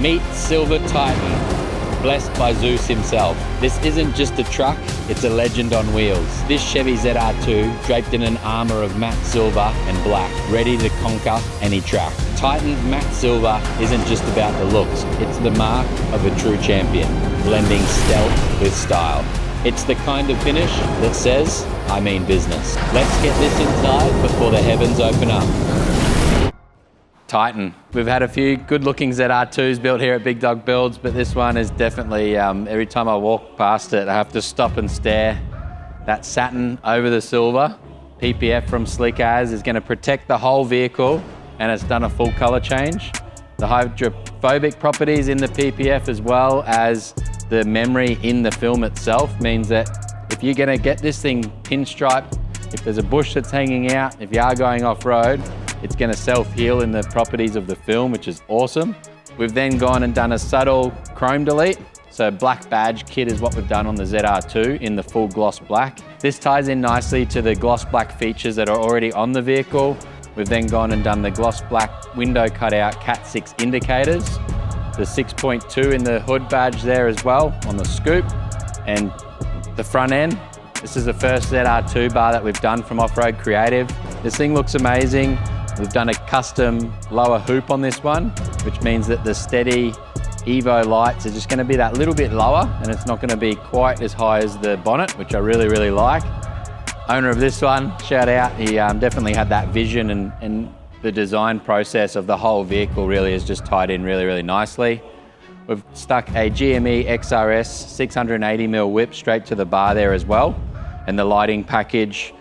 Meet Silver Titan, blessed by Zeus himself. This isn't just a truck, it's a legend on wheels. This Chevy ZR2, draped in an armour of matte silver and black, ready to conquer any track. Titan's matte silver isn't just about the looks, it's the mark of a true champion, blending stealth with style. It's the kind of finish that says, I mean business. Let's get this inside before the heavens open up. Titan. We've had a few good looking ZR2s built here at Big Dog Builds, but this one is definitely, every time I walk past it, I have to stop and stare. That satin over the silver, PPF from Slick As, is going to protect the whole vehicle, and it's done a full color change. The hydrophobic properties in the PPF, as well as the memory in the film itself, means that if you're going to get this thing pinstriped, if there's a bush that's hanging out, if you are going off-road, it's going to self-heal in the properties of the film, which is awesome. We've then gone and done a subtle chrome delete. So black badge kit is what we've done on the ZR2 in the full gloss black. This ties in nicely to the gloss black features that are already on the vehicle. We've then gone and done the gloss black window cutout Cat 6 indicators, the 6.2 in the hood badge there as well on the scoop, and the front end. This is the first ZR2 bar that we've done from Off-Road Creative. This thing looks amazing. We've done a custom lower hoop on this one, which means that the steady Evo lights are just going to be that little bit lower, and it's not going to be quite as high as the bonnet, which I really, really like. Owner of this one, shout out, he definitely had that vision, and the design process of the whole vehicle really is just tied in really, really nicely. We've stuck a GME XRS 680mm whip straight to the bar there as well, and the lighting package.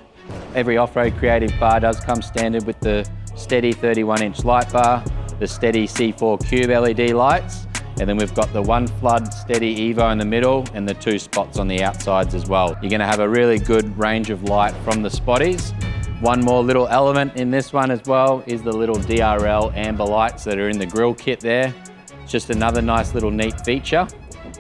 Every Off-Road Creative bar does come standard with the steady 31-inch light bar, the steady C4 Cube LED lights, and then we've got the one flood steady Evo in the middle and the two spots on the outsides as well. You're going to have a really good range of light from the spotties. One more little element in this one as well is the little DRL amber lights that are in the grille kit there. It's just another nice little neat feature,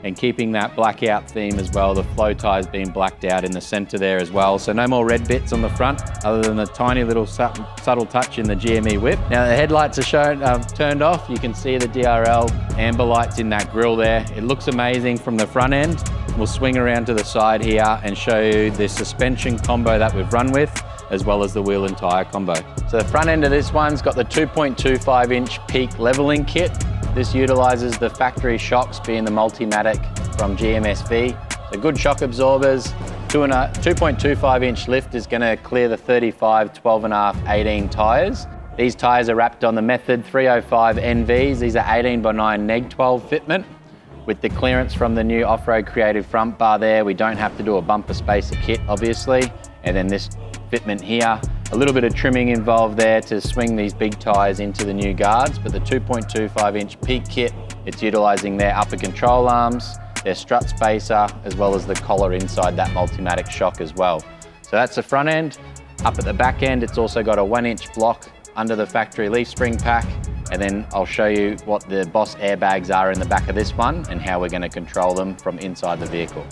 and keeping that blackout theme as well. The flow ties being blacked out in the center there as well. So no more red bits on the front, other than the tiny little subtle touch in the GME whip. Now the headlights are turned off. You can see the DRL amber lights in that grille there. It looks amazing from the front end. We'll swing around to the side here and show you the suspension combo that we've run with, as well as the wheel and tire combo. So the front end of this one's got the 2.25-inch peak leveling kit. This utilizes the factory shocks, being the Multimatic from GMSV. So good shock absorbers. 2.25-inch lift is going to clear the 35, 12.5, 18 tyres. These tyres are wrapped on the Method 305 NVs. These are 18x9 neg 12 fitment. With the clearance from the new Off-Road Creative front bar there, we don't have to do a bumper spacer kit, obviously. And then this fitment here, a little bit of trimming involved there to swing these big tyres into the new guards, but the 2.25-inch peak kit, it's utilising their upper control arms, their strut spacer, as well as the collar inside that Multimatic shock as well. So that's the front end. Up at the back end, it's also got a 1-inch block under the factory leaf spring pack, and then I'll show you what the Boss airbags are in the back of this one and how we're going to control them from inside the vehicle.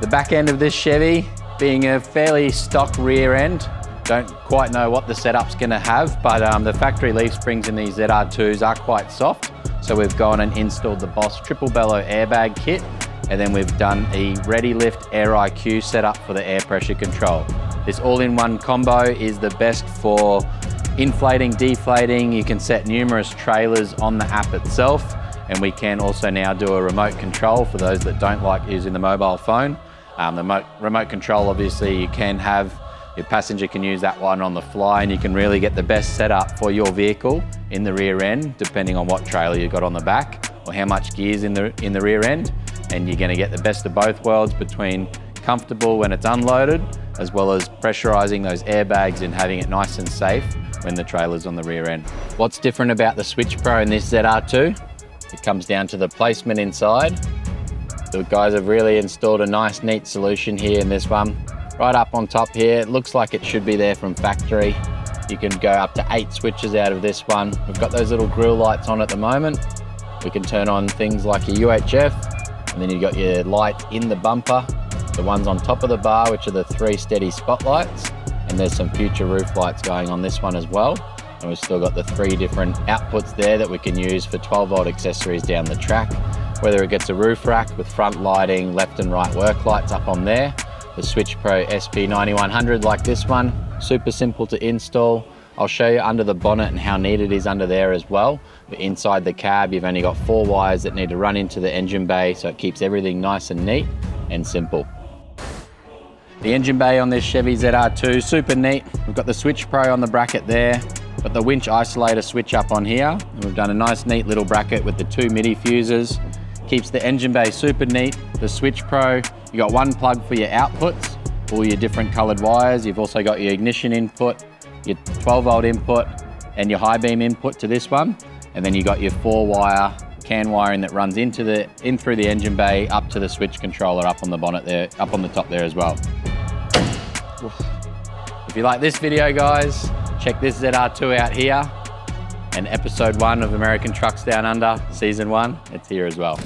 The back end of this Chevy, being a fairly stock rear end, don't quite know what the setup's going to have, but the factory leaf springs in these ZR2s are quite soft, so we've gone and installed the Boss triple bellow airbag kit, and then we've done a Ready Lift Air IQ setup for the air pressure control. This all-in-one combo is the best for inflating, deflating. You can set numerous trailers on the app itself, and we can also now do a remote control for those that don't like using the mobile phone. The remote control, obviously, you can have, your passenger can use that one on the fly, and you can really get the best setup for your vehicle in the rear end, depending on what trailer you've got on the back or how much gear's in the rear end. And you're going to get the best of both worlds, between comfortable when it's unloaded, as well as pressurizing those airbags and having it nice and safe when the trailer's on the rear end. What's different about the Switch Pro in this ZR2? It comes down to the placement inside. The guys have really installed a nice, neat solution here in this one. Right up on top here, it looks like it should be there from factory. You can go up to 8 switches out of this one. We've got those little grille lights on at the moment. We can turn on things like your UHF, and then you've got your lights in the bumper, the ones on top of the bar, which are the 3 steady spotlights, and there's some future roof lights going on this one as well. And we've still got the 3 different outputs there that we can use for 12-volt accessories down the track. Whether it gets a roof rack with front lighting, left and right work lights up on there, the Switch Pro SP9100 like this one, super simple to install. I'll show you under the bonnet and how neat it is under there as well. But inside the cab, you've only got 4 wires that need to run into the engine bay, so it keeps everything nice and neat and simple. The engine bay on this Chevy ZR2, super neat. We've got the Switch Pro on the bracket there, got the winch isolator switch up on here, and we've done a nice neat little bracket with the 2 MIDI fuses. Keeps the engine bay super neat. The Switch Pro, you got 1 plug for your outputs, all your different colored wires. You've also got your ignition input, your 12-volt input, and your high beam input to this one. And then you got your 4-wire CAN wiring that runs in through the engine bay up to the switch controller up on the bonnet there, up on the top there as well. If you like this video, guys, check this ZR2 out here. And episode 1 of American Trucks Down Under, season 1, it's here as well.